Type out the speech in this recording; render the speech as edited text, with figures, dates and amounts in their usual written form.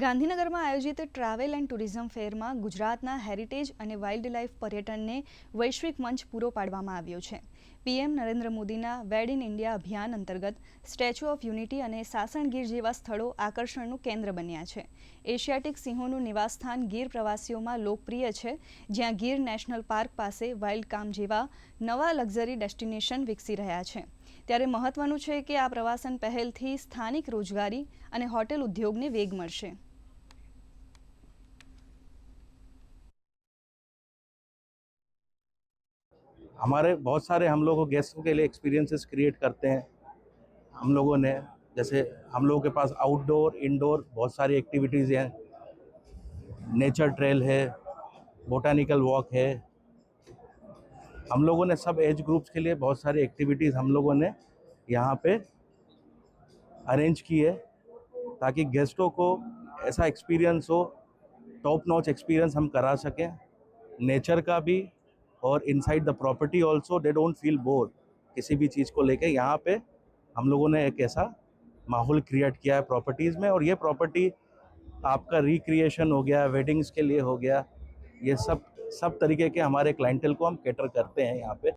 ગાંધીનગરમાં આયોજિત travel and tourism ફેરમાં ગુજરાતના હેરિટેજ અને વાઇલ્ડ લાઇફ પર્યટનને વૈશ્વિક મંચ પૂરો પાડવામાં આવ્યો છે. પીએમ નરેન્દ્ર મોદીના વેડ ઇન ઇન્ડિયા અભિયાન અંતર્ગત સ્ટેચ્યુ ઓફ યુનિટી અને સાસણગીર જેવા સ્થળો આકર્ષણનું કેન્દ્ર બન્યા છે. એશિયાટિક સિંહોનું નિવાસસ્થાન ગીર પ્રવાસીઓમાં લોકપ્રિય છે, જ્યાં ગીર નેશનલ પાર્ક પાસે વાઇલ્ડ કામ જેવા નવા લક્ઝરી ડેસ્ટિનેશન વિકસી રહ્યા છે. ત્યારે મહત્વનું છે કે આ પ્રવાસન પહેલથી સ્થાનિક રોજગારી અને હોટેલ ઉદ્યોગને વેગ મળશે. हमारे बहुत सारे हम लोगों गेस्टों के लिए एक्सपीरियंसेस क्रिएट करते हैं हम लोगों ने। जैसे हम लोगों के पास आउटडोर इंडोर बहुत सारी एक्टिविटीज़ हैं। नेचर ट्रेल है, बोटानिकल वॉक है। हम लोगों ने सब एज ग्रुप्स के लिए बहुत सारी एक्टिविटीज़ हम लोगों ने यहाँ पे अरेंज की है, ताकि गेस्टों को ऐसा एक्सपीरियंस हो, टॉप नॉच एक्सपीरियंस हम करा सकें। नेचर का भी और inside the property also they don't feel bore. किसी भी चीज़ को लेके यहाँ पे हम लोगों ने एक ऐसा माहौल क्रिएट किया है प्रॉपर्टीज़ में। और ये प्रॉपर्टी आपका रिक्रिएशन हो गया, वेडिंग्स के लिए हो गया, ये सब तरीके के हमारे क्लाइंटल को हम कैटर करते हैं यहाँ पे।